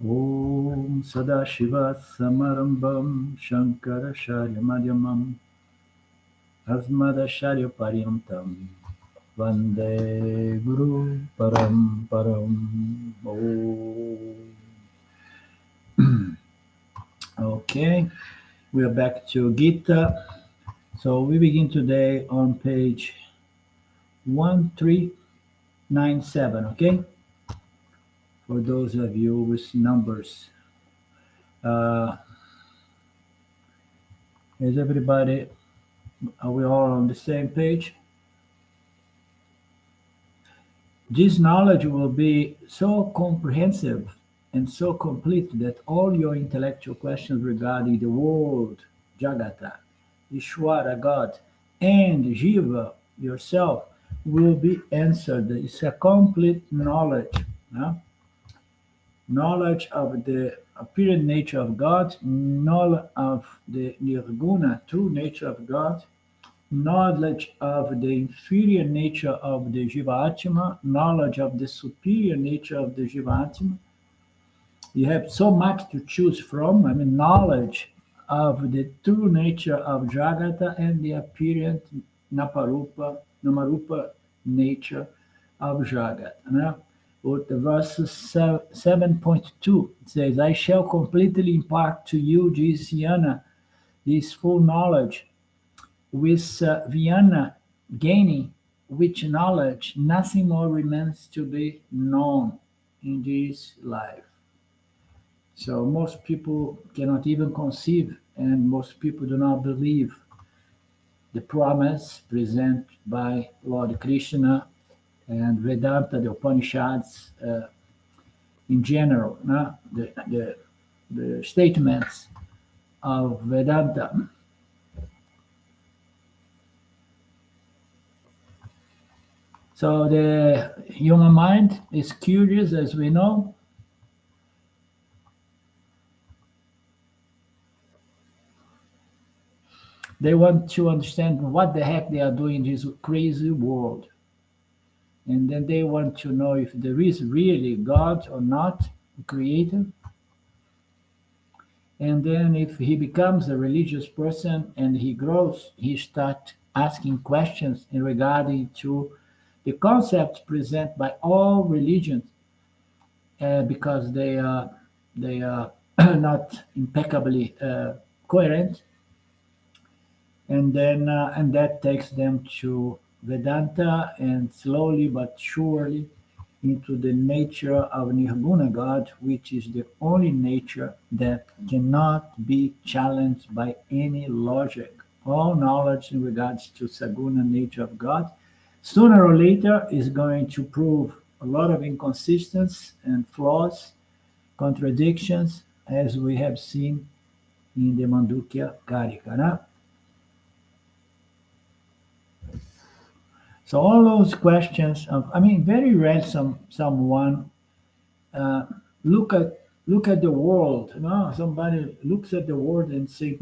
Om Sadashiva Samarambam Shankara Sharya Madhyamam Asmada Sharya Paryantam Vande Guru Param Param Om. Okay, we are back to Gita. So we begin today on page 1397, okay? For those of you with numbers. Uh, is everybody, are we all on the same page? This knowledge will be so comprehensive and so complete that all your intellectual questions regarding the world, jagata, Ishwara, God, and Jiva, yourself, will be answered. It's a complete knowledge. No? Knowledge of the apparent nature of God, knowledge of the nirguna, true nature of God, knowledge of the inferior nature of the Jiva knowledge of the superior nature of the Jiva. You have so much to choose from. I mean, knowledge of the true nature of Jagata and the apparent Namarupa nature of Jagat. With the verse 7.2, it says, I shall completely impart to you this yana, this full knowledge, with Vienna gaining which knowledge nothing more remains to be known in this life. So most people cannot even conceive, and most people do not believe the promise presented by Lord Krishna and Vedanta, the Upanishads in general, no? The statements of Vedanta. So the human mind is curious, as we know. They want to understand what the heck they are doing in this crazy world. And then they want to know if there is really God or not, creator. And then if he becomes a religious person and he grows, he starts asking questions in regarding to the concepts presented by all religions, because they are not impeccably coherent, and that takes them to Vedanta, and slowly but surely into the nature of Nirguna God, which is the only nature that cannot be challenged by any logic. All knowledge in regards to Saguna nature of God, sooner or later, is going to prove a lot of inconsistencies and flaws, contradictions, as we have seen in the Mandukya Karika. So all those questions of, I mean, very rare someone uh, look at the world. Somebody looks at the world and say,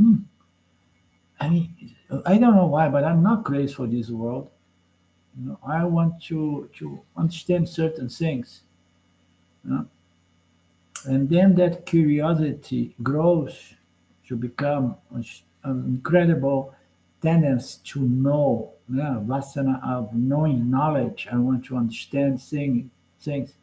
I mean, I don't know why, but I'm not crazy for this world. I want to understand certain things. You know? And then that curiosity grows to become an incredible tendency to know, yeah, vasana of knowing knowledge. I want to understand things.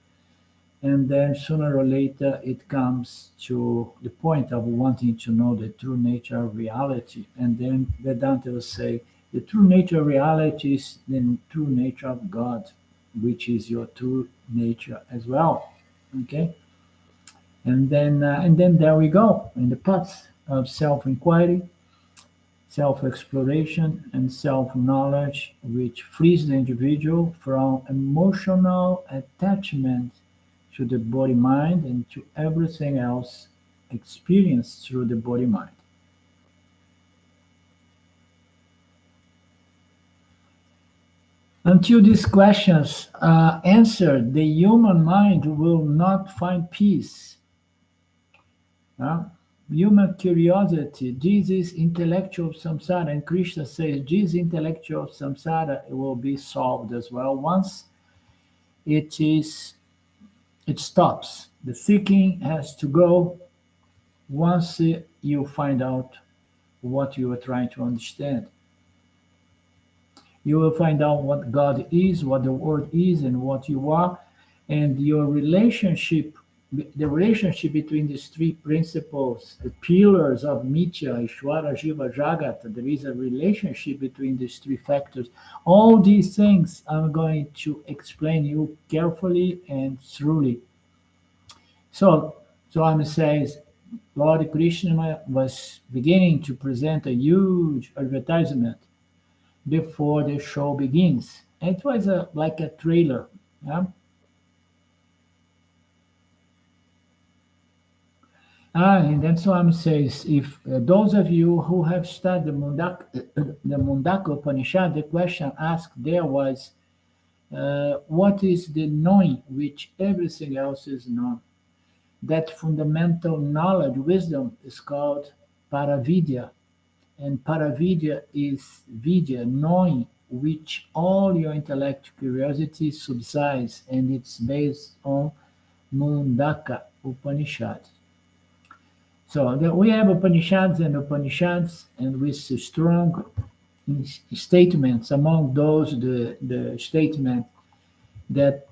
And then sooner or later it comes to the point of wanting to know the true nature of reality. And then Vedanta will say, the true nature of reality is the true nature of God, which is your true nature as well. Okay? And then there we go in the path of self-inquiry, self-exploration, and self-knowledge, which frees the individual from emotional attachment to the body-mind and to everything else experienced through the body-mind. Until these questions are answered, the human mind will not find peace. Uh, Human curiosity, this is intellectual samsara, and Krishna says this intellectual samsara will be solved as well once it stops. The seeking has to go once you find out what you are trying to understand. You will find out what God is, what the world is, and what you are, and your relationship, the relationship between these three principles, the pillars of Mithya, Ishvara, Jiva, Jagat. There is a relationship between these three factors. All these things I'm going to explain you carefully and thoroughly. So, Swami says, Lord Krishna was beginning to present a huge advertisement before the show begins. It was like a trailer. Yeah? And then Swami says, if those of you who have studied the Mundaka Upanishad, the question asked there was, what is the knowing which everything else is known? That fundamental knowledge, wisdom, is called paravidya. And paravidya is vidya, knowing which all your intellect curiosity subsides, and it's based on Mundaka Upanishad. So we have Upanishads, and with strong statements among those the statement that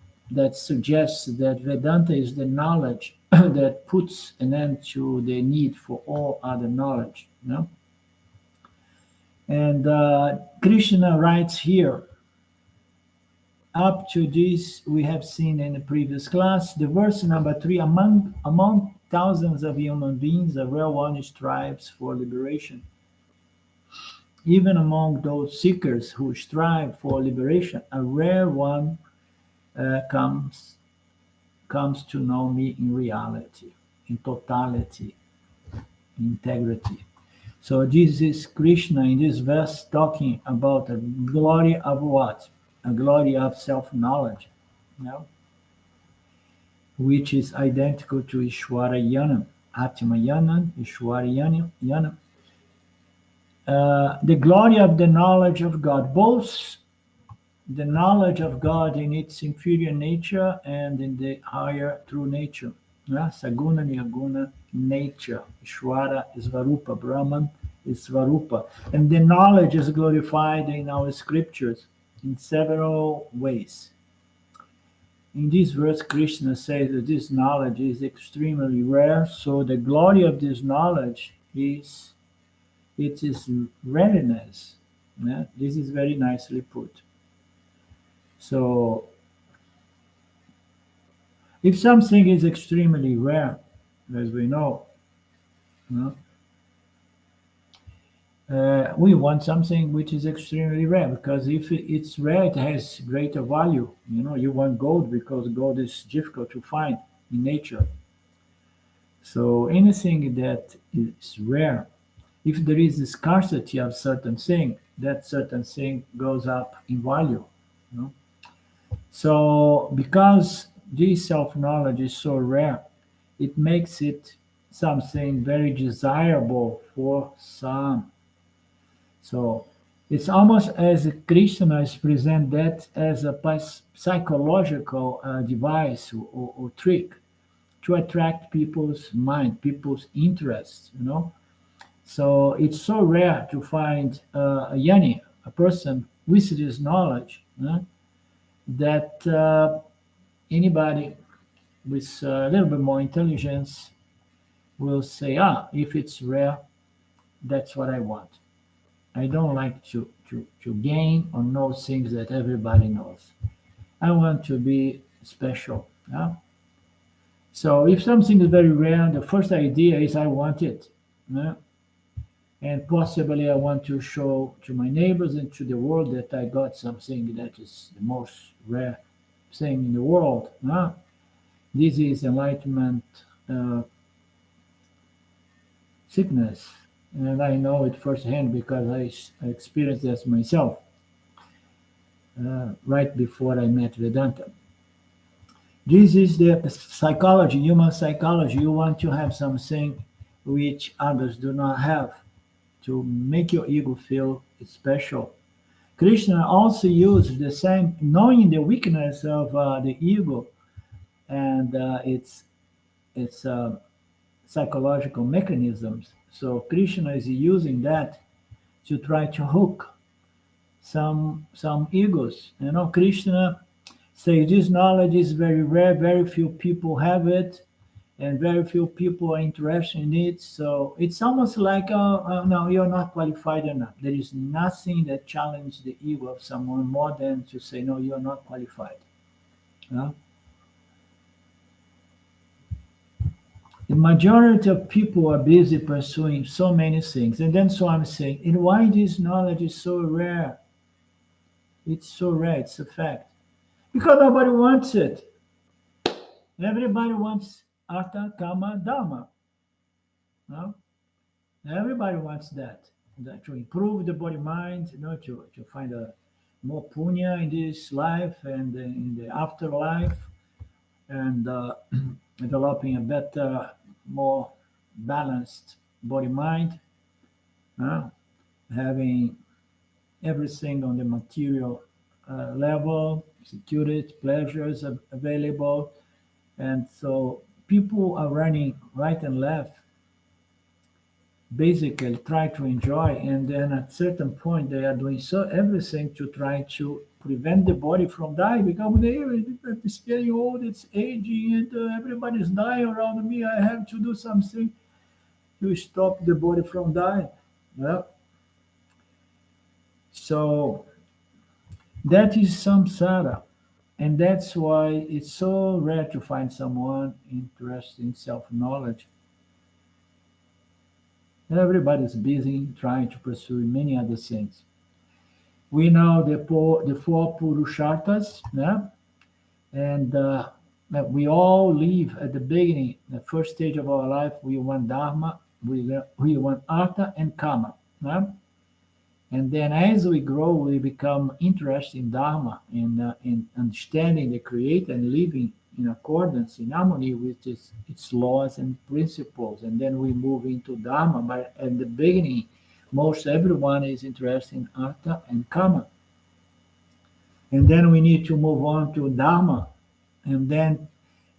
suggests that Vedanta is the knowledge that puts an end to the need for all other knowledge. You know? And Krishna writes here, up to this we have seen in the previous class, the verse number 3, among thousands of human beings, a rare one strives for liberation. Even among those seekers who strive for liberation, a rare one comes to know me in reality, in totality, in integrity. So this is Krishna in this verse talking about a glory of what? A glory of self-knowledge, you know, which is identical to Ishwara Yanam, Atma Yanam, Ishwara Yanam. The glory of the knowledge of God, both the knowledge of God in its inferior nature and in the higher true nature. Yeah? Saguna Nirguna nature. Ishwara is Svarupa. Brahman is Svarupa. And the knowledge is glorified in our scriptures in several ways. In this verse, Krishna says that this knowledge is extremely rare, so the glory of this knowledge is its rareness. Yeah? This is very nicely put. So, if something is extremely rare, as we know, you know, we want something which is extremely rare because if it's rare, it has greater value. You know, you want gold because gold is difficult to find in nature. So anything that is rare, if there is a scarcity of certain thing, that certain thing goes up in value. You know? So because this self-knowledge is so rare, it makes it something very desirable for some. So it's almost as if Krishna is present that as a psychological device or trick to attract people's mind, people's interest, you know. So it's so rare to find a yani, a person with this knowledge, that anybody with a little bit more intelligence will say, if it's rare, that's what I want. I don't like to gain or know things that everybody knows. I want to be special. Yeah? So if something is very rare, the first idea is I want it. Yeah? And possibly I want to show to my neighbors and to the world that I got something that is the most rare thing in the world. Yeah? This is enlightenment sickness. And I know it firsthand because I experienced this myself right before I met Vedanta. This is the psychology, human psychology. You want to have something which others do not have to make your ego feel special. Krishna also used the same, knowing the weakness of the ego and its it's psychological mechanisms. So Krishna is using that to try to hook some egos. Krishna says this knowledge is very rare, very few people have it, and very few people are interested in it. So it's almost like, no, you're not qualified enough. There is nothing that challenges the ego of someone more than to say, no, you're not qualified. Yeah? The majority of people are busy pursuing so many things. And then so I'm saying, and why this knowledge is so rare? It's so rare, it's a fact. Because nobody wants it. Everybody wants Artha, Kama, Dharma. No? Everybody wants that to improve the body mind, to find a more punya in this life and in the afterlife, and developing a better, more balanced body mind, having everything on the material level, security, pleasures available. And so people are running right and left, basically try to enjoy, and then at certain point they are doing so everything to try to prevent the body from dying, because it's getting old, it's aging, and everybody's dying around me. I have to do something to stop the body from dying. Yeah. So that is samsara, and that's why it's so rare to find someone interested in self-knowledge. Everybody's busy trying to pursue many other things. We know the four purusharthas, yeah? And that we all live at the beginning, the first stage of our life. We want dharma, we want artha and kama. Yeah? And then as we grow, we become interested in dharma, in understanding the creator and living in accordance, in harmony with its laws and principles. And then we move into dharma. But at the beginning, most everyone is interested in artha and kama. And then we need to move on to dharma. And then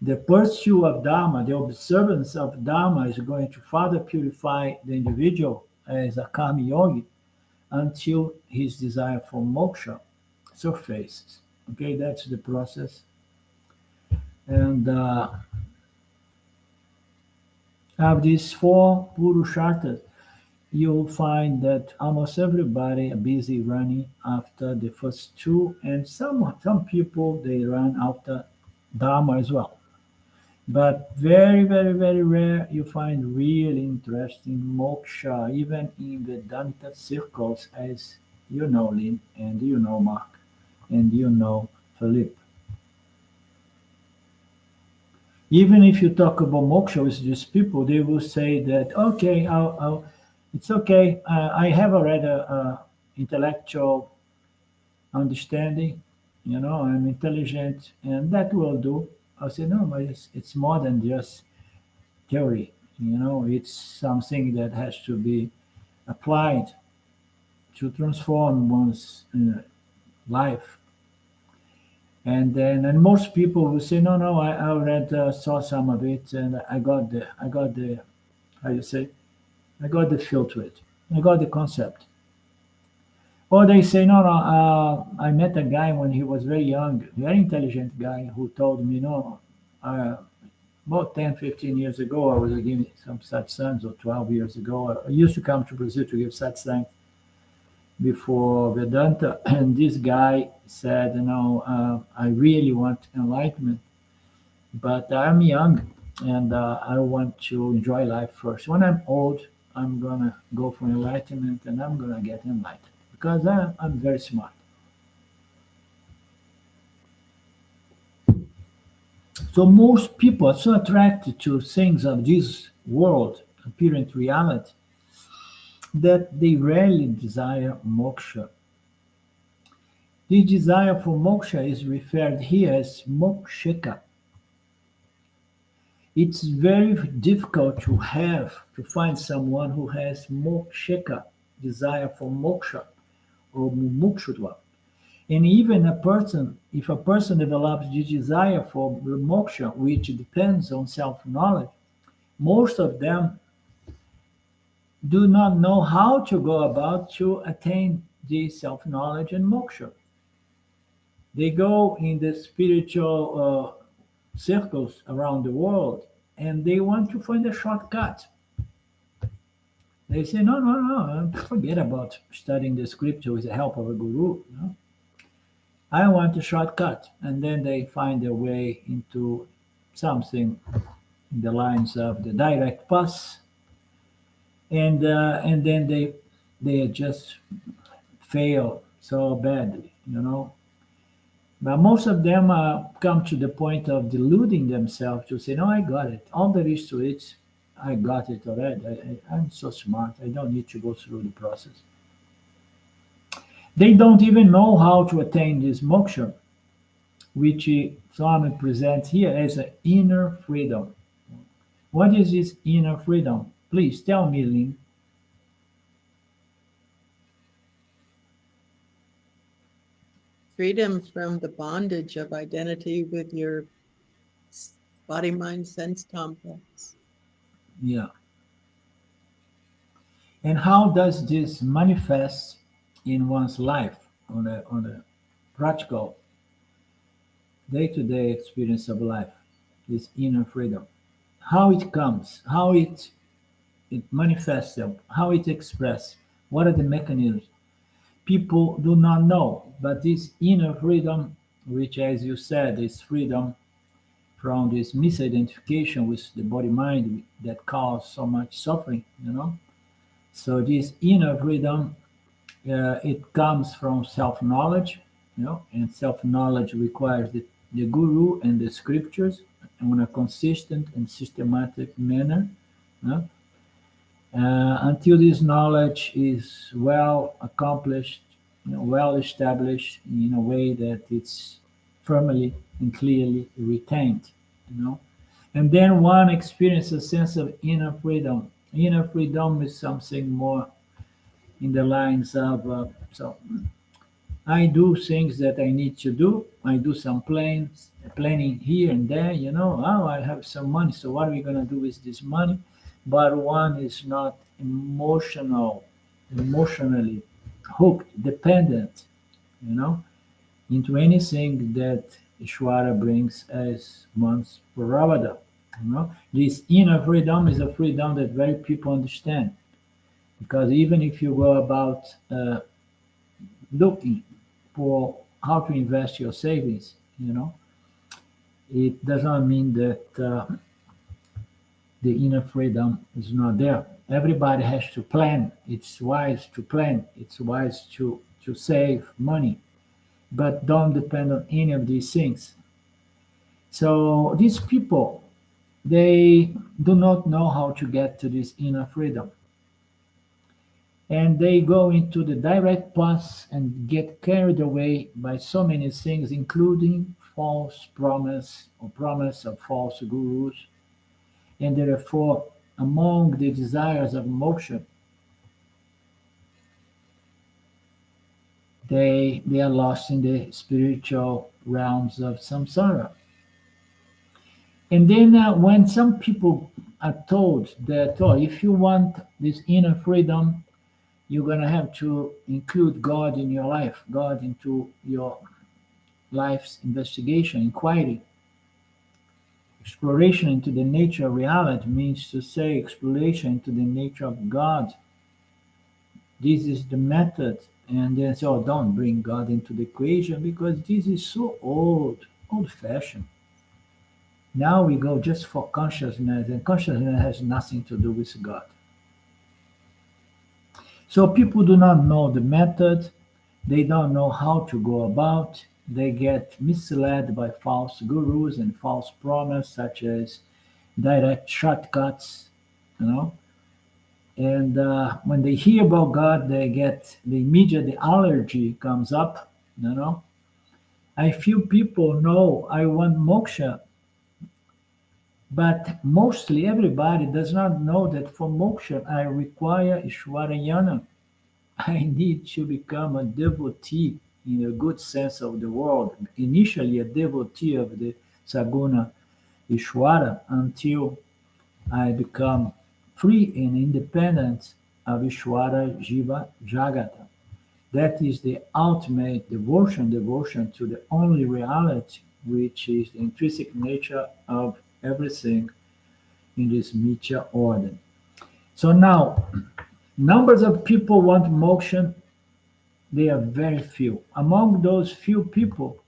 the pursuit of dharma, the observance of dharma, is going to further purify the individual as a karma yogi until his desire for moksha surfaces. Okay, that's the process. And of these four purusharthas, you'll find that almost everybody are busy running after the first two, and some people they run after dharma as well. But very, very, very rare you find really interesting moksha, even in Vedanta circles, as you know, Lynn, and you know, Mark, and you know, Philippe. Even if you talk about moksha with these people, they will say that, okay, it's okay. I have already a intellectual understanding. I'm intelligent, and that will do. I'll say, no, but it's more than just theory. It's something that has to be applied to transform one's life. And most people will say, no, no, I already saw some of it, and I got the how you say, I got the feel to it. I got the concept. Or they say, no, no, I met a guy when he was very young, very intelligent guy, who told me, no, about 10, 15 years ago, I was giving some satsangs, or 12 years ago. I used to come to Brazil to give satsang before Vedanta, and this guy said, I really want enlightenment, but I'm young, and I want to enjoy life first. When I'm old, I'm going to go for enlightenment, and I'm going to get enlightened, because I'm very smart. So most people are so attracted to things of this world, apparent reality, that they rarely desire moksha. The desire for moksha is referred here as mokshika. It's very difficult to find someone who has mokshika, desire for moksha, or mumukshutva. And even a person, if a person develops the desire for moksha, which depends on self-knowledge, most of them do not know how to go about to attain this self-knowledge and moksha. They go in the spiritual circles around the world and they want to find a shortcut. They say, no, no, no, forget about studying the scripture with the help of a guru. No? I want a shortcut. And then they find their way into something in the lines of the direct path. And then they just fail so badly, you know. But most of them come to the point of deluding themselves to say, no, I got it. All there is to it, I got it already. I'm so smart. I don't need to go through the process. They don't even know how to attain this moksha, which Swami presents here as an inner freedom. What is this inner freedom? Please tell me, Lynn. Freedom from the bondage of identity with your body, mind, sense complex. Yeah. And how does this manifest in one's life on a practical day-to-day experience of life? This inner freedom. How it comes, how it manifests, how it expresses, what are the mechanisms? People do not know, but this inner freedom, which, as you said, is freedom from this misidentification with the body mind that cause so much suffering, you know. So this inner freedom, it comes from self-knowledge, you know, and self-knowledge requires the guru and the scriptures on a consistent and systematic manner. You know? Until this knowledge is well accomplished, you know, well established in a way that it's firmly and clearly retained, you know. And then one experiences a sense of inner freedom. Inner freedom is something more in the lines of so I do things that I need to do. I do some planning here and there. You know, oh, I have some money. So what are we gonna do with this money? But one is not emotionally hooked, dependent. You know, into anything that Ishvara brings as one's prerogative. You know, this inner freedom is a freedom that very people understand because even if you go about looking for how to invest your savings, you know, it does not mean that the inner freedom is not there. Everybody has to plan. It's wise to plan. It's wise to save money, but don't depend on any of these things. So these people, they do not know how to get to this inner freedom. And they go into the direct path and get carried away by so many things, including false promise or promise of false gurus. And therefore, among the desires of moksha, they are lost in the spiritual realms of samsara. And then when some people are told that, oh, if you want this inner freedom, you're going to have to include God in your life, God into your life's investigation, inquiry. Exploration into the nature of reality means to say exploration into the nature of God. This is the method. And then say, oh, don't bring God into the equation because this is so old fashioned. Now we go just for consciousness, and consciousness has nothing to do with God. So people do not know the method, they don't know how to go about, they get misled by false gurus and false promise such as direct shortcuts, you know. And when they hear about God, they get the immediate allergy comes up, you know. I feel people know I want moksha, but mostly everybody does not know that for moksha I require Ishwarayana. I need to become a devotee. in a good sense of the word, initially a devotee of the Saguna Ishwara until I become free and independent of Ishwara Jiva Jagata. That is the ultimate devotion to the only reality, which is the intrinsic nature of everything in this Mithya order. So now, numbers of people want moksha, they are very few. Among those few people,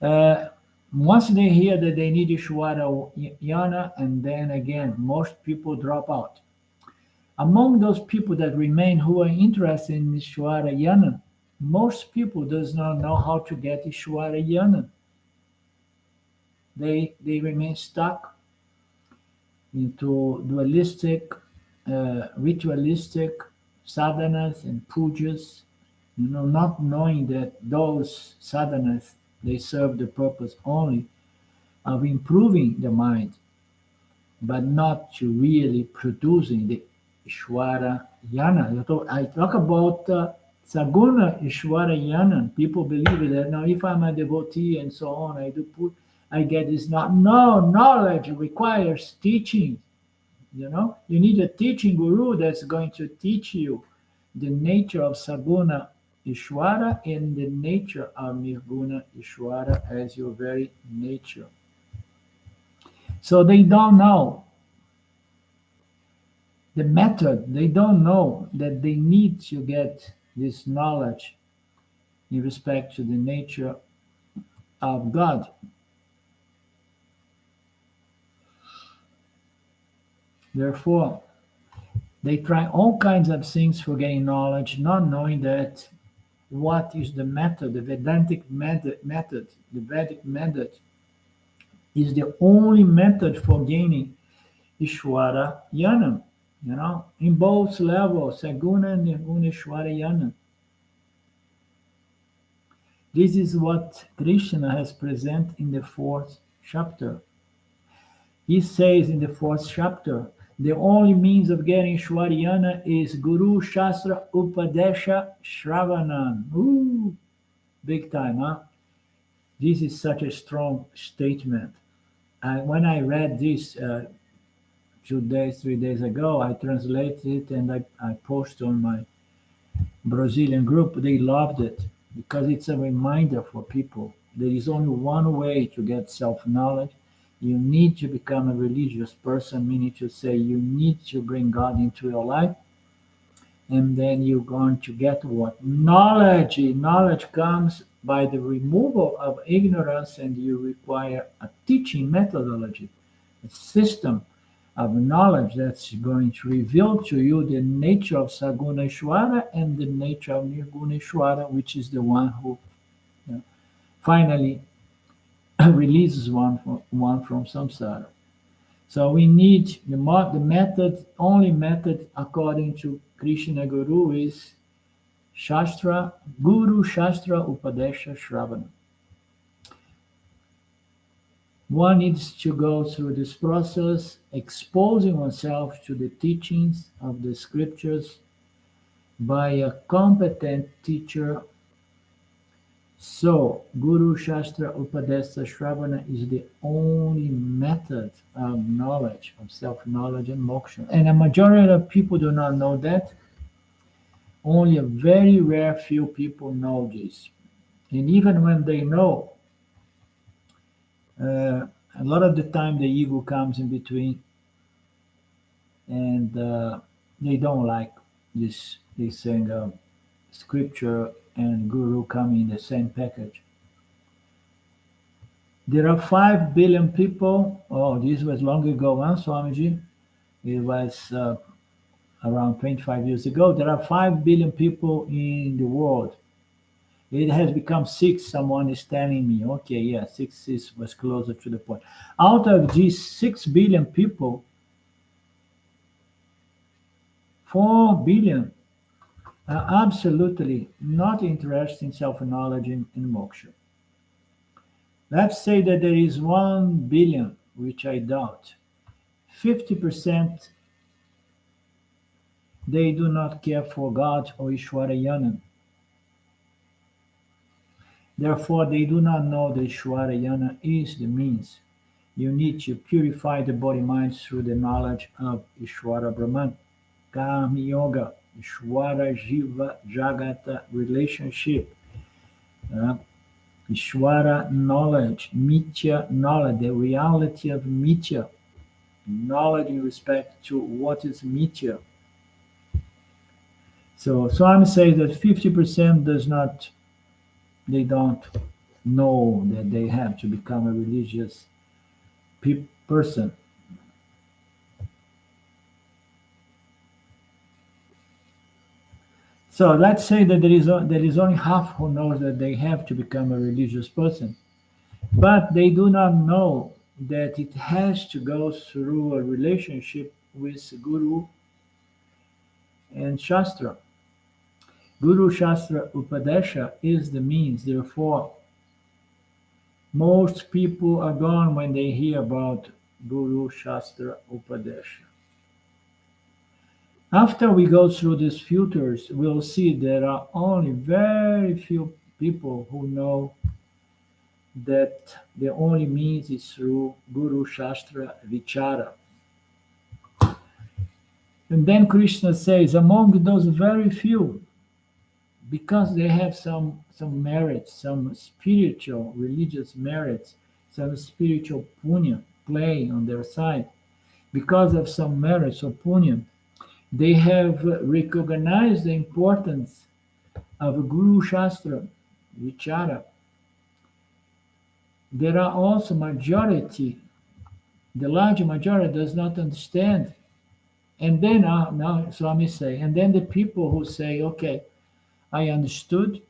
uh, once they hear that they need Ishwara Yana, and then again, most people drop out. Among those people that remain who are interested in Ishwara Yana, most people does not know how to get Ishwara Yana. They remain stuck into dualistic, ritualistic sadhanas and pujas, not knowing that those sadhanas, they serve the purpose only of improving the mind, but not to really producing the Ishwara Yana. I talk about Saguna Ishwara Yana. People believe that now if I'm a devotee and so on, I get this. Not no knowledge requires teaching. You need a teaching guru that's going to teach you the nature of Saguna Ishwara and the nature of Nirguna Ishwara as your very nature. So they don't know the method. They don't know that they need to get this knowledge in respect to the nature of God. Therefore, they try all kinds of things for getting knowledge, not knowing that what is the method, the Vedantic method, the Vedic method is the only method for gaining Ishwara Yana, in both levels, Saguna and Nirguna Ishwara Yana. This is what Krishna has presented in the fourth chapter. He says in the fourth chapter, the only means of getting Shwariyana is Guru Shastra Upadesha Shravanam. Ooh, big time, huh? This is such a strong statement. When I read this 2 days, 3 days ago, I translated it and I posted on my Brazilian group. They loved it because it's a reminder for people. There is only one way to get self-knowledge. You need to become a religious person, meaning to say you need to bring God into your life, and then you're going to get what? Knowledge. Knowledge comes by the removal of ignorance, and you require a teaching methodology, a system of knowledge that's going to reveal to you the nature of Saguna Ishwara and the nature of Nirguna Ishwara, which is the one who finally releases one from samsara. So we need the method, only method according to Krishna Guru is Shastra, Guru Shastra Upadesha Shravana. One needs to go through this process, exposing oneself to the teachings of the scriptures by a competent teacher. So, Guru Shastra Upadesha Shravana is the only method of knowledge, of self-knowledge and moksha. And a majority of people do not know that. Only a very rare few people know this. And even when they know, a lot of the time the ego comes in between, and they don't like this saying scripture and guru coming in the same package. There are 5 billion people. Oh, this was long ago, huh, Swamiji? It was around 25 years ago. There are 5 billion people in the world. It has become 6, someone is telling me. Okay, yeah, 6 was closer to the point. Out of these 6 billion people, 4 billion are absolutely not interested in self-knowledge and moksha. Let's say that there is 1 billion, which I doubt. 50% they do not care for God or Ishwarayana. Therefore, they do not know that Ishwarayana is the means. You need to purify the body-mind through the knowledge of Ishwara Brahman, Karma Yoga, Ishwara Jiva Jagata relationship, uh, Ishwara knowledge, Mithya knowledge, the reality of Mithya, knowledge in respect to what is Mithya. So Swami says that 50% does not, they don't know that they have to become a religious person. So let's say that there is only half who knows that they have to become a religious person, but they do not know that it has to go through a relationship with Guru and Shastra. Guru Shastra Upadesha is the means. Therefore, most people are gone when they hear about Guru Shastra Upadesha. After we go through these filters, we'll see there are only very few people who know that the only means is through Guru Shastra Vichara. And then Krishna says, among those very few, because they have some merits, some spiritual religious merits, some spiritual punya play on their side, because of some merits or punya, they have recognized the importance of Guru Shastra Vichara. There are also majority, the large majority does not understand. And then now Swami say, and then the people who say, okay, I understood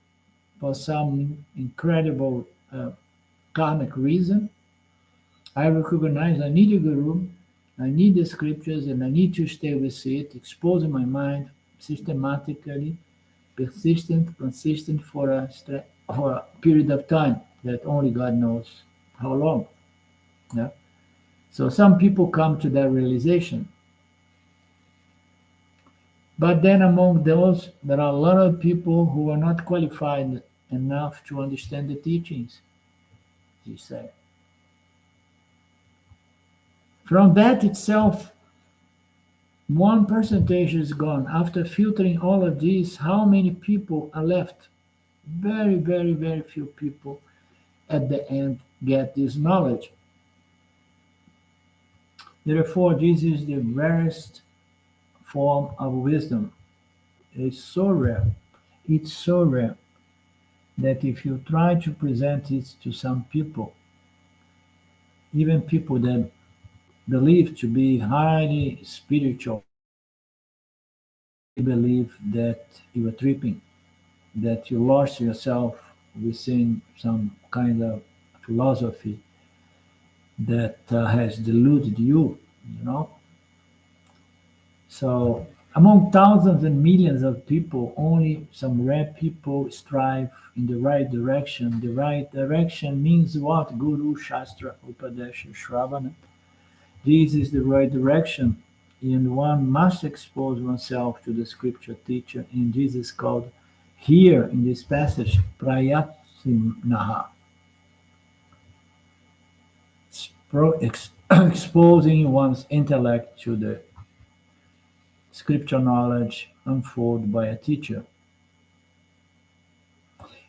for some incredible karmic reason. I recognize I need a guru, I need the scriptures, and I need to stay with it, exposing my mind systematically, persistent, consistent for a period of time that only God knows how long. Yeah. So some people come to that realization. But then among those, there are a lot of people who are not qualified enough to understand the teachings, he said. From that itself, one percentage is gone. After filtering all of these, how many people are left? Very, very, very few people at the end get this knowledge. Therefore, this is the rarest form of wisdom. It's so rare. It's so rare that if you try to present it to some people, even people that believe to be highly spiritual, they believe that you are tripping, that you lost yourself within some kind of philosophy that has deluded you, you know. So among thousands and millions of people, only some rare people strive in the right direction. The right direction means what? Guru, Shastra, Upadesha, Shravana. This is the right direction, and one must expose oneself to the scripture teacher, and this is called here in this passage, Prayatnaha, exposing one's intellect to the scripture knowledge unfolded by a teacher.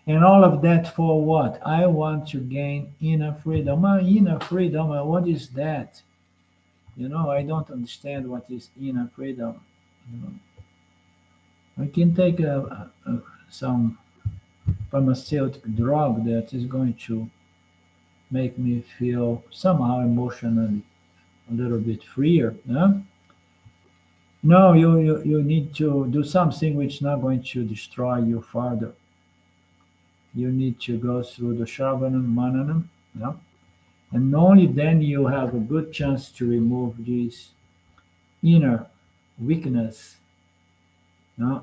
And all of that for what? I want to gain inner freedom. My inner freedom, what is that? I don't understand what is inner freedom. You know, I can take some pharmaceutical drug that is going to make me feel somehow emotionally a little bit freer. Yeah? No, you need to do something which is not going to destroy you further. You need to go through the Shravanam, Mananam, yeah? And only then you have a good chance to remove this inner weakness. Yeah?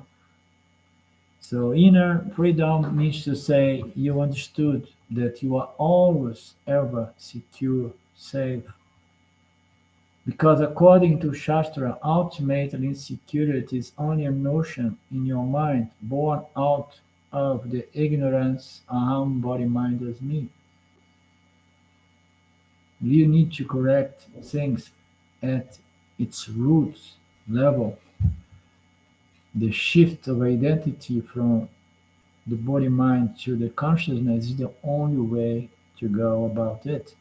So inner freedom means to say you understood that you are always ever secure, safe. Because according to Shastra, ultimately insecurity is only a notion in your mind born out of the ignorance aham body mind as me. You need to correct things at its roots level. The shift of identity from the body mind to the consciousness is the only way to go about it.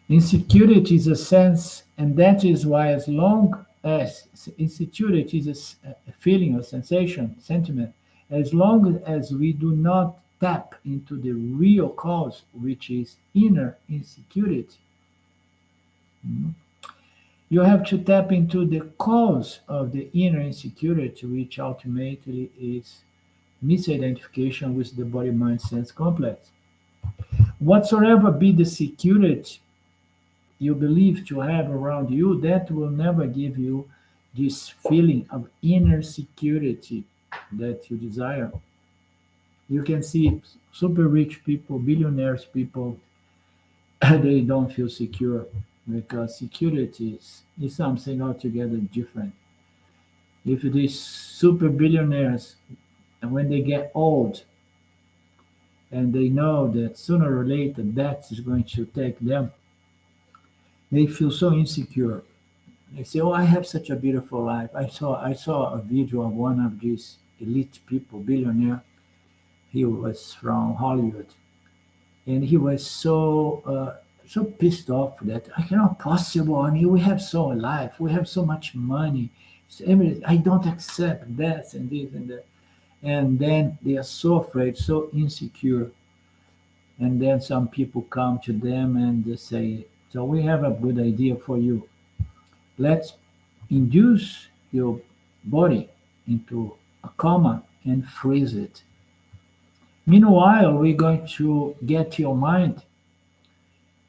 Insecurity is a sense, and that is why, as long as insecurity is a feeling, a sensation, sentiment, as long as we do not tap into the real cause, which is inner insecurity, mm, you have to tap into the cause of the inner insecurity, which ultimately is misidentification with the body mind sense complex. Whatsoever be the security you believe to have around you, that will never give you this feeling of inner security that you desire. You can see super rich people, billionaires people, they don't feel secure because security is something altogether different. If these super billionaires, and when they get old and they know that sooner or later death is going to take them, they feel so insecure. They say, "Oh, I have such a beautiful life." I saw a video of one of these elite people, billionaire. He was from Hollywood, and he was so pissed off that I cannot possible. I mean, we have so life, we have so much money. So, I don't accept that and this and that. And then they are so afraid, so insecure. And then some people come to them and they say, "So we have a good idea for you. Let's induce your body into a coma and freeze it. Meanwhile, we're going to get your mind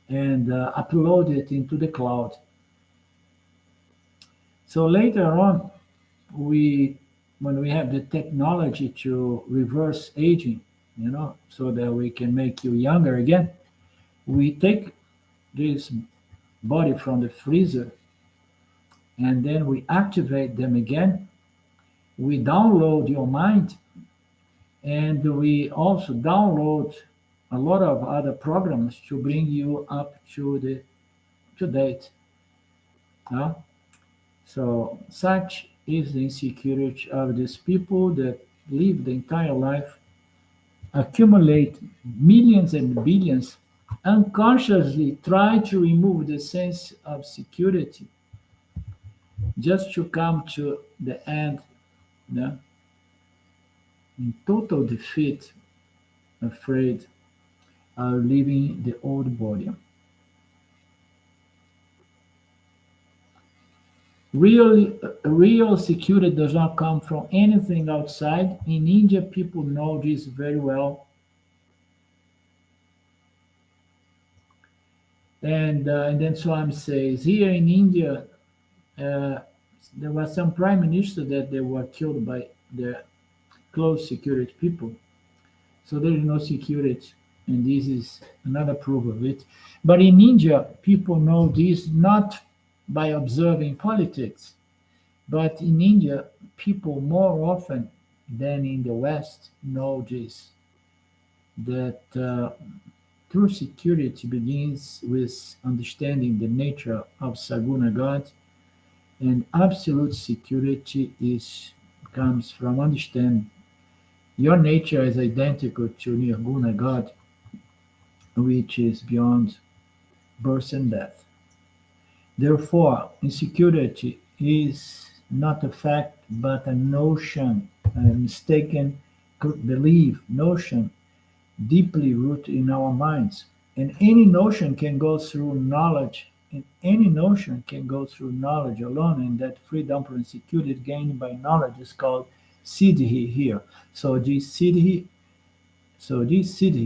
and upload it into the cloud. So later on, we, when we have the technology to reverse aging, so that we can make you younger again, we take this body from the freezer and then we activate them again. We download your mind and we also download a lot of other programs to bring you up to date. Huh? So such is the insecurity of these people that live the entire life, accumulate millions and billions, unconsciously try to remove the sense of security just to come to the end, yeah, in total defeat, afraid of leaving the old body. Real security does not come from anything outside. In India, people know this very well. And then Swami says, here in India, uh, there was some prime minister that they were killed by the close security people. So there is no security, and this is another proof of it. But in India, people know this not by observing politics, but in India, people more often than in the West know this, that true security begins with understanding the nature of Saguna God, and absolute security comes from understanding your nature is identical to Nirguna God, which is beyond birth and death. Therefore, insecurity is not a fact but a notion, a mistaken belief, notion deeply rooted in our minds. And any notion can go through knowledge, and any notion can go through knowledge alone, and that freedom from insecurity gained by knowledge is called siddhi here. So this siddhi,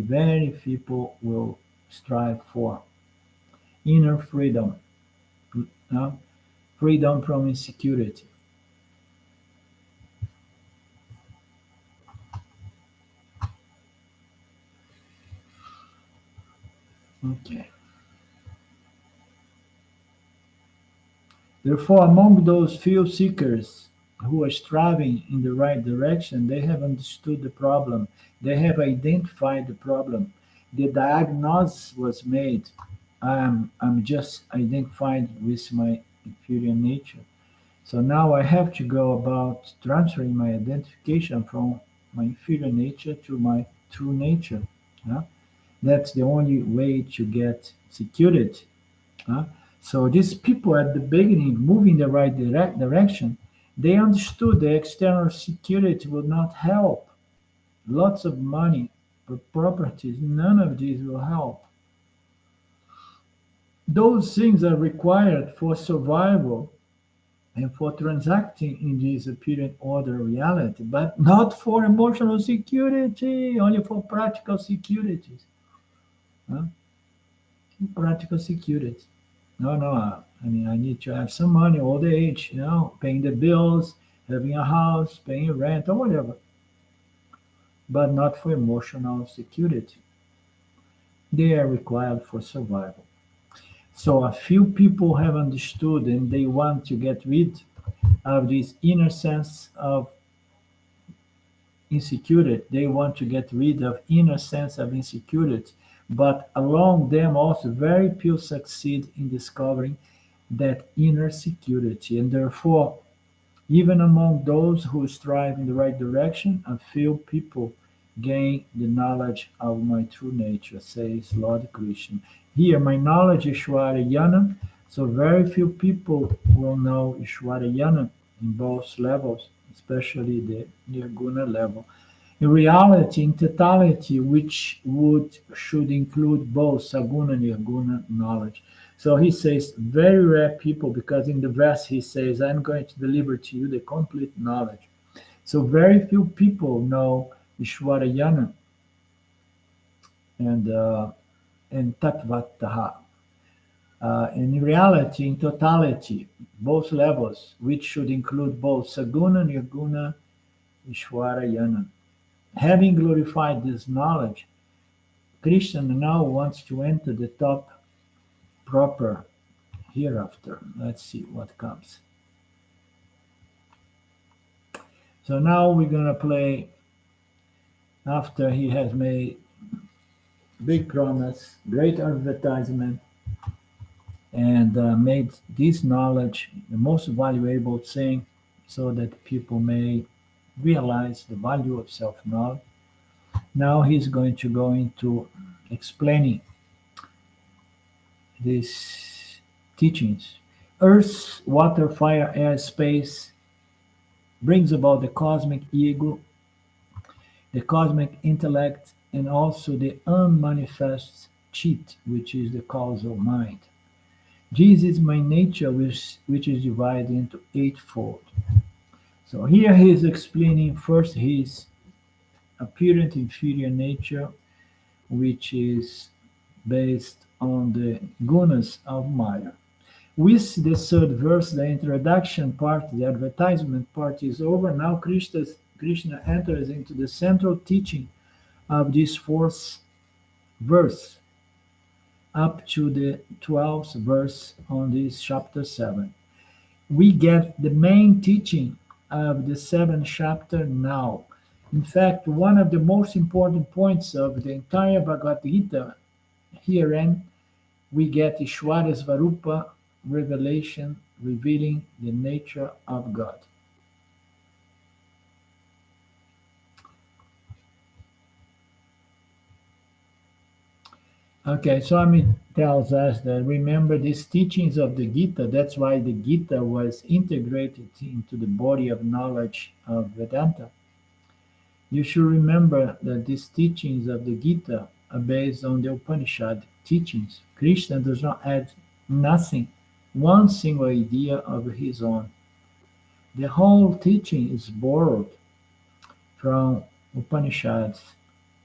very few people will strive for inner freedom, uh, freedom from insecurity. Okay. Therefore, among those few seekers who are striving in the right direction, they have understood the problem. They have identified the problem. The diagnosis was made. I'm just identified with my inferior nature. So now I have to go about transferring my identification from my inferior nature to my true nature. Yeah? That's the only way to get security. Huh? So these people at the beginning, moving the right direction, they understood the external security would not help. Lots of money or properties, none of these will help. Those things are required for survival and for transacting in this apparent order reality, but not for emotional security, only for practical securities. Huh? Practical security. No, no. I mean, I need to have some money, old age, paying the bills, having a house, paying rent, or whatever, but not for emotional security. They are required for survival. So a few people have understood and they want to get rid of this inner sense of insecurity. They want to get rid of inner sense of insecurity. But along them also very few succeed in discovering that inner security. And therefore, even among those who strive in the right direction, a few people gain the knowledge of my true nature, says Lord Krishna. Here, my knowledge is Ishwarayana, so very few people will know Ishwarayana in both levels, especially the Nirguna level. In reality, in totality, which would should include both Saguna and Nirguna knowledge. So he says, very rare people, because in the verse he says, I'm going to deliver to you the complete knowledge. So very few people know Ishwarayana and Tattvataha. And in reality, in totality, both levels, which should include both Saguna, Nirguna, Ishwarayana. Having glorified this knowledge, Krishna now wants to enter the top proper hereafter. Let's see what comes. So now we're going to play after he has made big promise, great advertisement, and made this knowledge the most valuable thing so that people may realize the value of self-knowledge. Now he's going to go into explaining these teachings. Earth, water, fire, air, space brings about the cosmic ego, the cosmic intellect, and also the unmanifest chit, which is the causal mind. This is my nature, which is divided into eightfold. So here he is explaining first his apparent inferior nature, which is based on the gunas of Maya. With the third verse, the introduction part, the advertisement part is over. Now Krishna enters into the central teaching of this fourth verse up to the 12th verse on this chapter 7. We get the main teaching of the seventh chapter now. In fact, one of the most important points of the entire Bhagavad Gita herein we get Ishvara Svarupa revelation revealing the nature of God. Okay, Swami tells us that remember these teachings of the Gita. That's why the Gita was integrated into the body of knowledge of Vedanta. You should remember that these teachings of the Gita are based on the Upanishad teachings. Krishna does not add nothing, one single idea of his own. The whole teaching is borrowed from Upanishads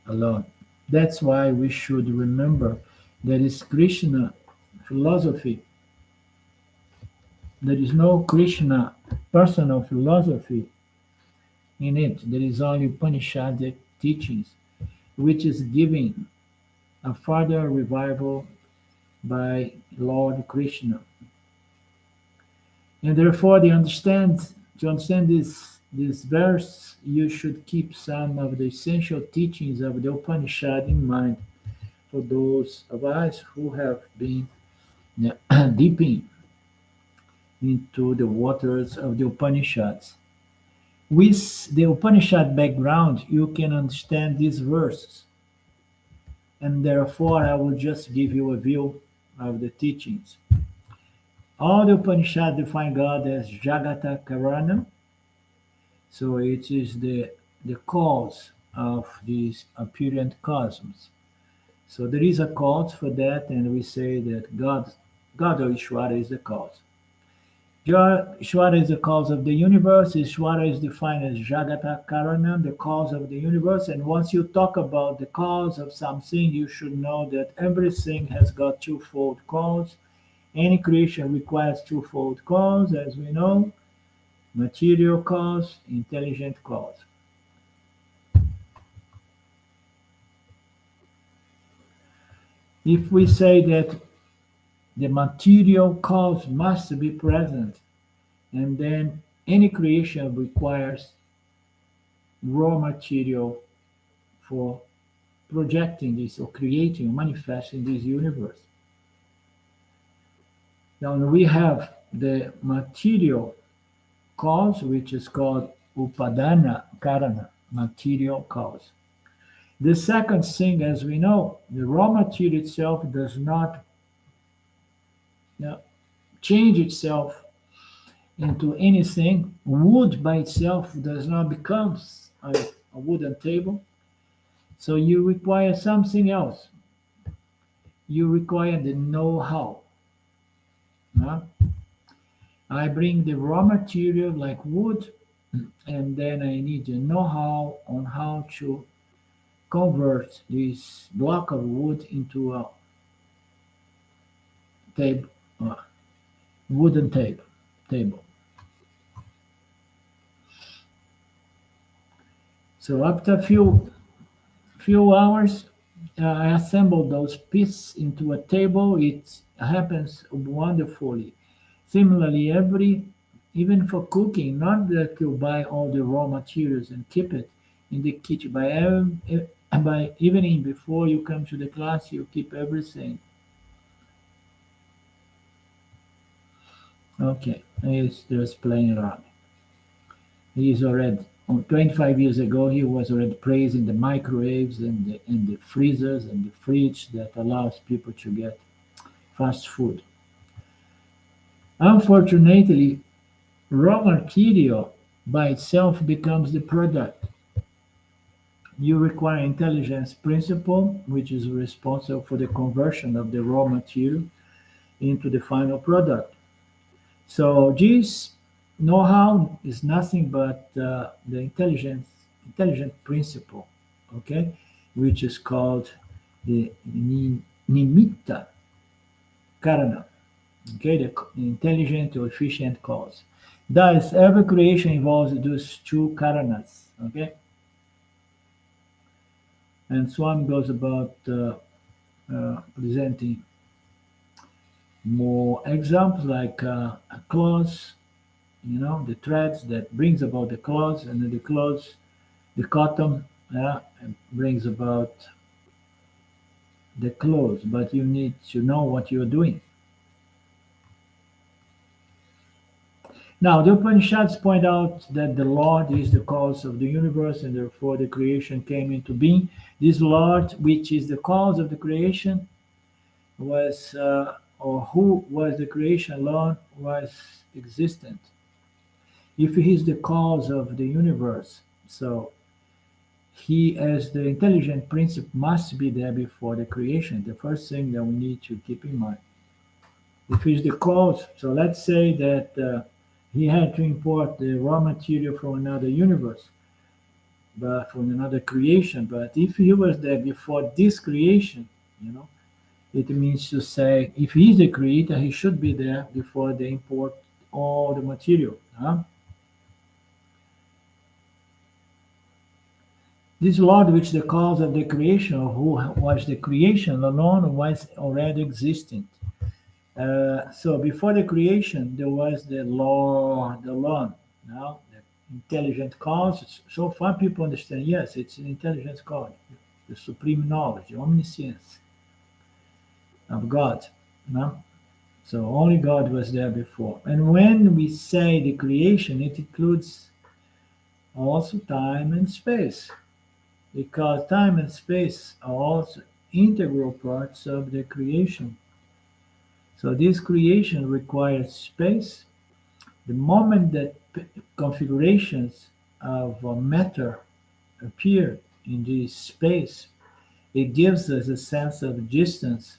alone. That's why we should remember there is Krishna philosophy. There is no Krishna personal philosophy in it. There is only Upanishadic teachings, which is giving a further revival by Lord Krishna. And therefore, they understand To understand this verse, you should keep some of the essential teachings of the Upanishad in mind for those of us who have been dipping into the waters of the Upanishads. With the Upanishad background, you can understand these verses, and therefore I will just give you a view of the teachings. All the Upanishads define God as Jagata Karana, so it is the cause of this apparent cosmos. So there is a cause for that, and we say that God or Ishvara is the cause. Ishvara is the cause of the universe. Ishvara is defined as Jagata Karana, the cause of the universe. And once you talk about the cause of something, you should know that everything has got twofold cause. Any creation requires twofold cause, as we know, material cause, intelligent cause. If we say that the material cause must be present, and then any creation requires raw material for projecting this or creating or manifesting this universe. Now we have the material cause, which is called upadana karana, material cause. The second thing, as we know, the raw material itself does not change itself into anything. Wood by itself does not become a wooden table. So you require something else. You require the know-how. No? I bring the raw material like wood, and then I need the know-how on how to convert this block of wood into a table, wooden table. So after a few hours, I assemble those pieces into a table. It happens wonderfully. Similarly, even for cooking, not that you buy all the raw materials and keep it in the kitchen. By evening before you come to the class, you keep everything. Okay, he's just playing around. He's already 25 years ago. He was already praising the microwaves and the freezers and the fridge that allows people to get fast food. Unfortunately, raw material by itself becomes the product. You require intelligence principle, which is responsible for the conversion of the raw material into the final product. So this know-how is nothing but the intelligent principle, okay, which is called the nimitta karana, okay, the intelligent or efficient cause. Thus, every creation involves those two karanas, okay. And Swami goes about presenting more examples like clothes, the threads that brings about the clothes, and then the clothes, the cotton brings about the clothes. But you need to know what you're doing. Now, the Upanishads point out that the Lord is the cause of the universe, and therefore the creation came into being. This Lord, which is the cause of the creation, was or who was the creation Lord, was existent. If he is the cause of the universe, so he, as the intelligent principle, must be there before the creation. The first thing that we need to keep in mind. If he's the cause, so let's say that he had to import the raw material from another universe, but from another creation. But if he was there before this creation, you know, it means to say, if he's the creator, he should be there before they import all the material. Huh? This Lord, which the cause of the creation, or who was the creation alone, was already existent. So before the creation, there was the Lord alone. Now, the intelligent cause, so far people understand, yes, it's an intelligent cause, the supreme knowledge, the omniscience of God. No? So only God was there before. And when we say the creation, it includes also time and space, because time and space are also integral parts of the creation. So this creation requires space. The moment that configurations of matter appear in this space, it gives us a sense of distance,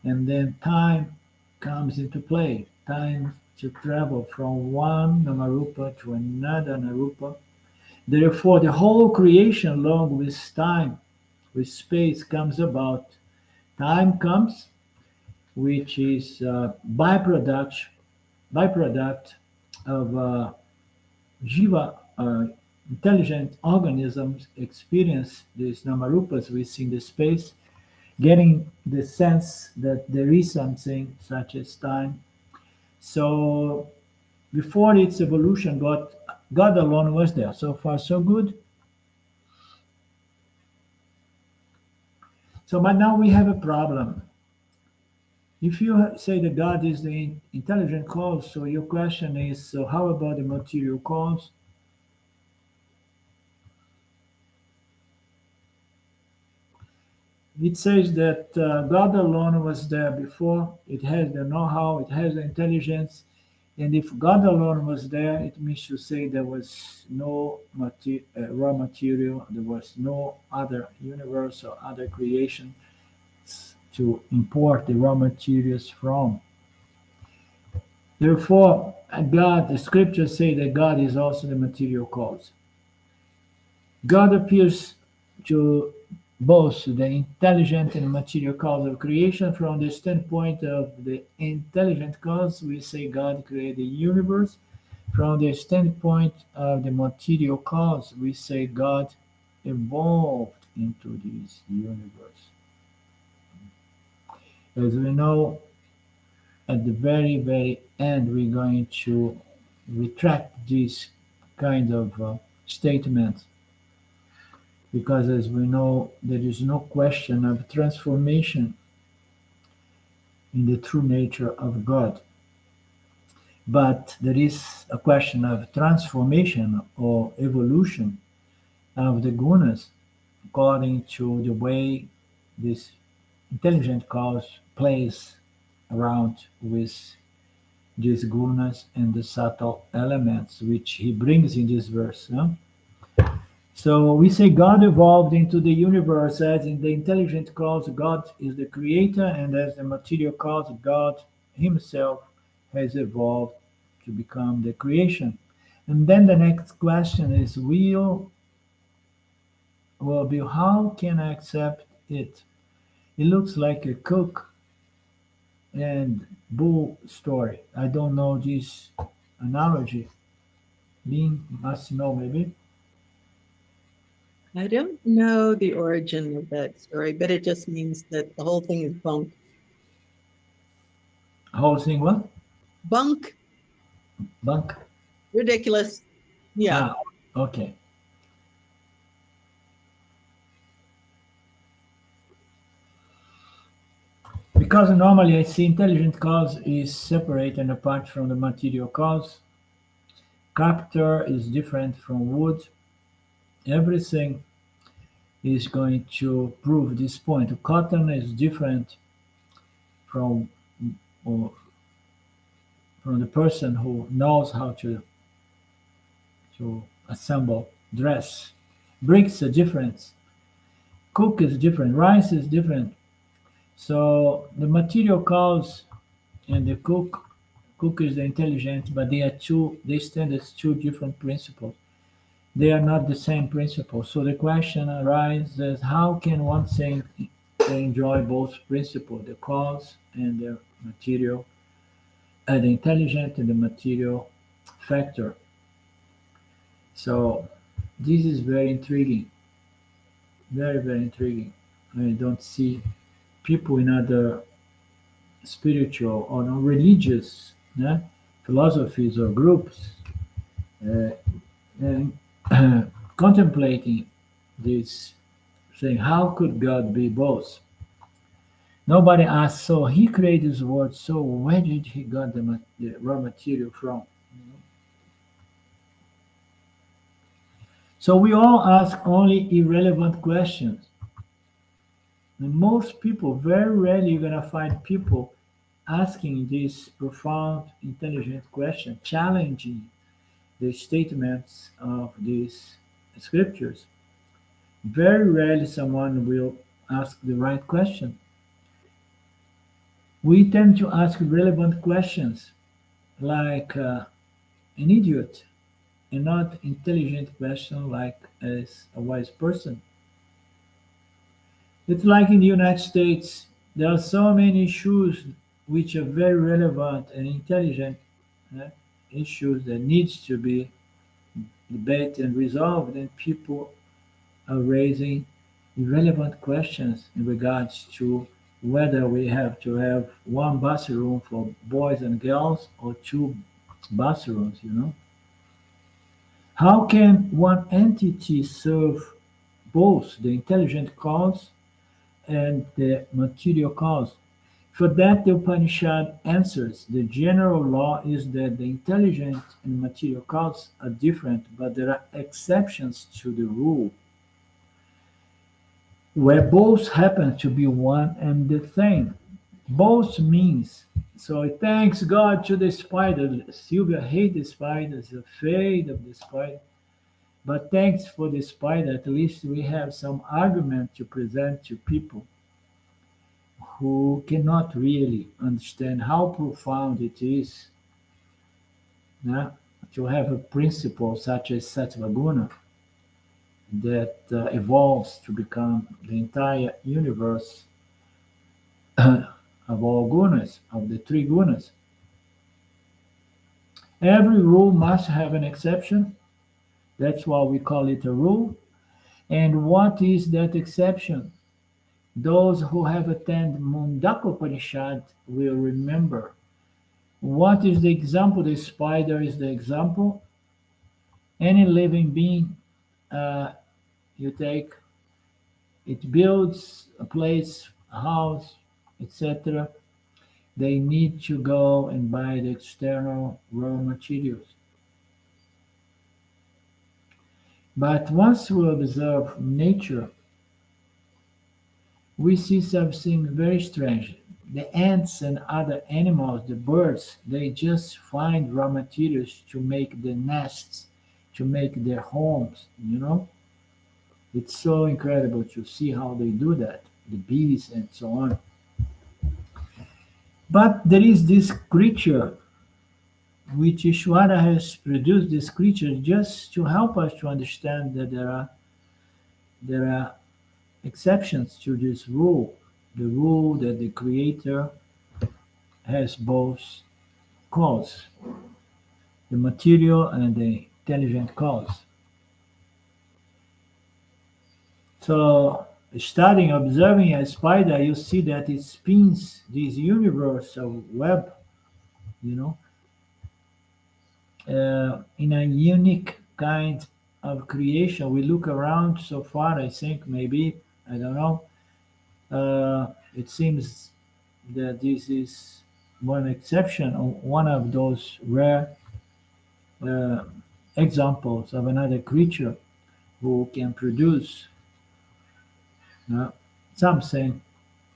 and then time comes into play. Time to travel from one namarupa to another narupa. Therefore, the whole creation, along with time, with space, comes about. Time comes, which is byproduct of jiva, intelligent organisms experience these namarupas within the space, getting the sense that there is something such as time. So before its evolution, God alone was there. So far, so good. So, but now we have a problem. If you say that God is the intelligent cause, so your question is, so how about the material cause? It says that God alone was there before. It has the know-how, it has the intelligence, and if God alone was there, it means to say there was no raw material, there was no other universe or other creation to import the raw materials from. Therefore, God, the scriptures say that God is also the material cause. God appears to both the intelligent and material cause of creation. From the standpoint of the intelligent cause, we say God created the universe. From the standpoint of the material cause, we say God evolved into this universe. As we know, at the very, very end, we're going to retract this kind of statement, because as we know, there is no question of transformation in the true nature of God. But there is a question of transformation or evolution of the gunas according to the way this intelligent cause plays around with these gunas and the subtle elements which he brings in this verse. Huh? So we say God evolved into the universe as in the intelligent cause, God is the creator, and as the material cause, God himself has evolved to become the creation. And then the next question is, will be how can I accept it? It looks like a cook and bull story. I don't know this analogy. Being must know maybe. I don't know the origin of that story, but it just means that the whole thing is bunk. Whole thing what? Bunk, Bunk. ridiculous. Yeah. Ah, okay. Because normally I see intelligent cause is separate and apart from the material cause. Character is different from wood. Everything is going to prove this point. Cotton is different from or from the person who knows how to assemble dress. Bricks are different. Cook is different. Rice is different. So the material cause and the cook is the intelligent, but they stand as two different principles. They are not the same principle. So the question arises, how can one thing enjoy both principles, the cause and the material, the intelligent and the material factor? So this is very intriguing, very, very intriguing. I don't see people in other spiritual or non religious, yeah, philosophies or groups uh, and contemplating this, saying, how could God be both? Nobody asks, so he created this world, so where did he got the raw material from? So we all ask only irrelevant questions. And most people, very rarely you're going to find people asking this profound, intelligent question, challenging the statements of these scriptures. Very rarely someone will ask the right question. We tend to ask relevant questions like an idiot and not intelligent question like as a wise person. It's like in the United States, there are so many issues which are very relevant and intelligent uh, issues that needs to be debated and resolved, and people are raising irrelevant questions in regards to whether we have to have one bathroom for boys and girls or two bathrooms. How can one entity serve both the intelligent cause and the material cause? For that, the Upanishad answers, the general law is that the intelligent and material cause are different, but there are exceptions to the rule, where both happen to be one and the same. Both means, so thanks God to the spider. Sylvia hates the spiders, afraid of the spider. But thanks for the spider, at least we have some argument to present to people who cannot really understand how profound it is, né, to have a principle such as Satvaguna that evolves to become the entire universe of all gunas, of the three gunas. Every rule must have an exception. That's why we call it a rule. And what is that exception? Those who have attended Mundaka Upanishad will remember. What is the example? The spider is the example. Any living being uh, you take, it builds a place, a house, etc. They need to go and buy the external raw materials. But once we observe nature, we see something very strange. The ants and other animals, the birds, they just find raw materials to make the nests, to make their homes. It's so incredible to see how they do that, the bees and so on. But there is this creature which Ishvara has produced, this creature just to help us to understand that there are exceptions to this rule, the rule that the Creator has both cause, the material and the intelligent cause. So, starting observing a spider, you see that it spins this universe of web, you know, in a unique kind of creation. We look around so far, I think maybe, I don't know, it seems that this is one exception, or one of those rare uh, examples of another creature who can produce uh, something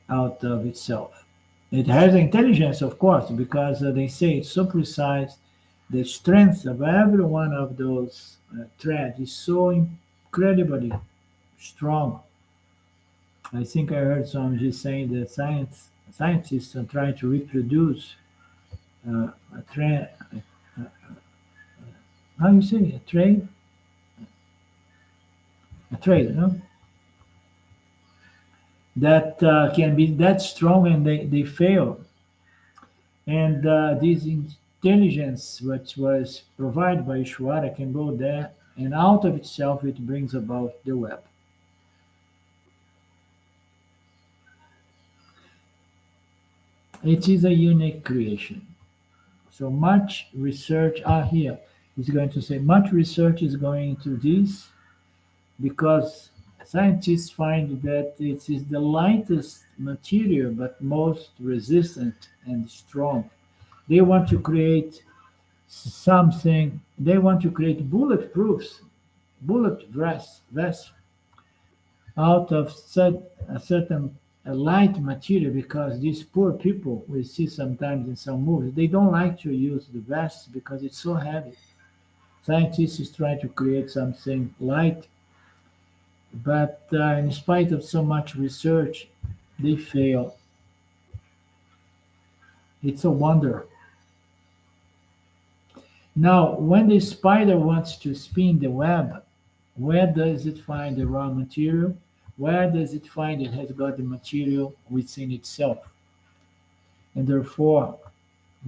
out of itself. It has intelligence, of course, because they say it's so precise. The strength of every one of those threads is so incredibly strong. I think I heard somebody saying that scientists are trying to reproduce a thread. How you say a trade? A trade, that can be that strong, and they fail. And this intelligence, which was provided by Ishvara, can go there, and out of itself it brings about the web. It is a unique creation. So much research are here. He's going to say much research is going into this because scientists find that it is the lightest material but most resistant and strong. They want to create something, they want to create bullet vests out of a certain a light material because these poor people we see sometimes in some movies, they don't like to use the vests because it's so heavy. Scientists is trying to create something light, but in spite of so much research, they fail. It's a wonder. Now, when the spider wants to spin the web, where does it find the raw material? Where does it find it has got the material within itself? And therefore,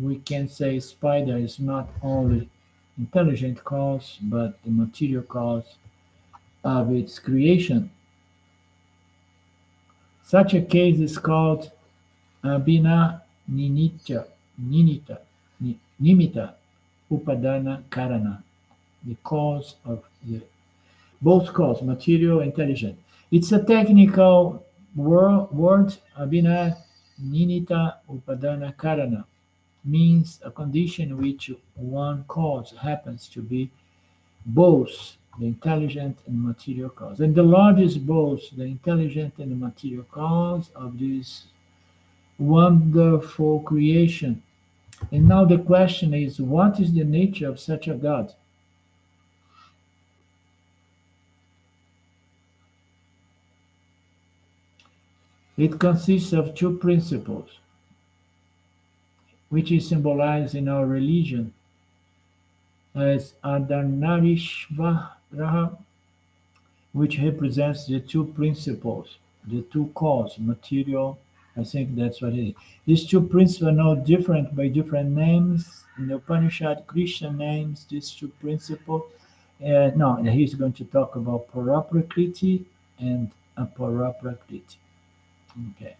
we can say spider is not only intelligent cause, but the material cause of its creation. Such a case is called Abhina Ninitya, Ninita, Nimita, Upadana Karana, the cause of the both cause, material, intelligent. It's a technical word, Abhina Ninita Upadana Karana, means a condition in which one cause happens to be both the intelligent and material cause. And the Lord is both the intelligent and the material cause of this wonderful creation. And now the question is, what is the nature of such a God? It consists of two principles, which is symbolized in our religion as ardhanarisvara, which represents the two principles, the two cause, material. I think that's what it is. These two principles are now different by different names. In the Upanishad, Krishna names these two principles. No, he's going to talk about para and apara. Okay.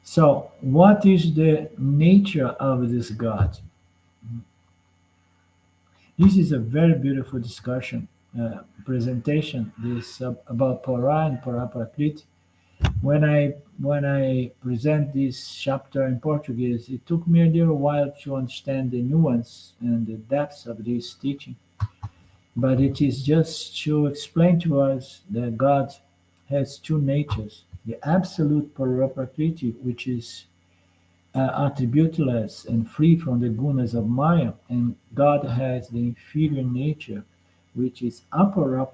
So, what is the nature of this God? This is a very beautiful discussion, presentation. This about para and para. When I present this chapter in Portuguese, it took me a little while to understand the nuance and the depths of this teaching. But it is just to explain to us that God has two natures: the absolute para, which is attributeless and free from the gunas of Maya, and God has the inferior nature, which is apara,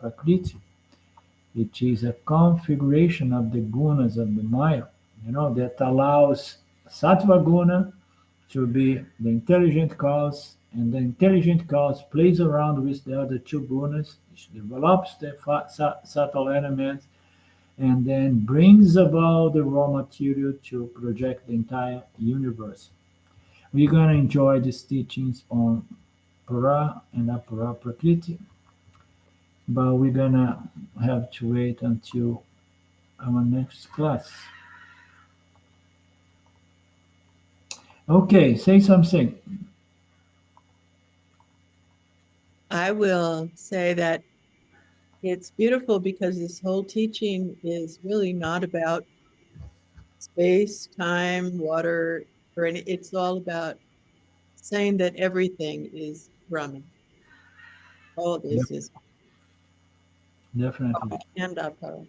which is a configuration of the gunas of the Maya, that allows sattva guna to be the intelligent cause, and the intelligent cause plays around with the other two gunas, which develops the subtle elements, and then brings about the raw material to project the entire universe. We're going to enjoy these teachings on para and apara prakriti, but we're going to have to wait until our next class. Okay, say something. I will say that it's beautiful because this whole teaching is really not about space, time, water, or any, it's all about saying that everything is Brahman. All Yep, this is definitely. and apara.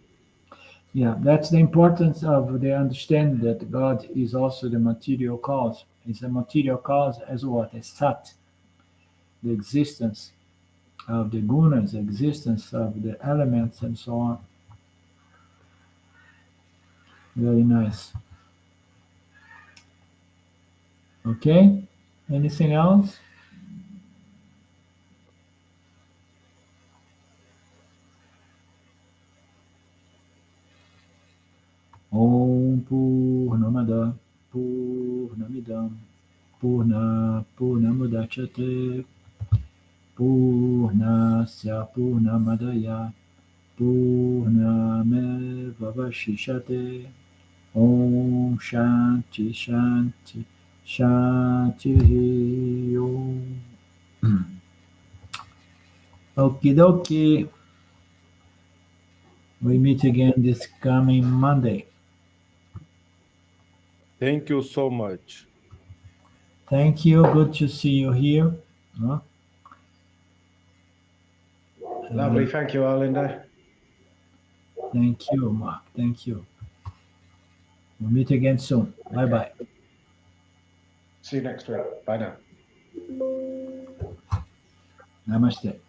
Yeah, that's the importance of the understanding that God is also the material cause. It's a material cause as what? As sat, the existence of the gunas, the existence of the elements, and so on. Very nice. Okay, anything else? Om Purnamada Purnamidam Purnamudachyate Purnasya Purnamadaya Purnamevavashishate Om Shanti Shanti Shanti Om. Okie dokie. We meet again this coming Monday. Thank you so much. Thank you. Good to see you here. Huh? Lovely. Thank you, Arlindo. Thank you, Mark. Thank you. We'll meet again soon. Bye bye. See you next week. Bye now. Namaste.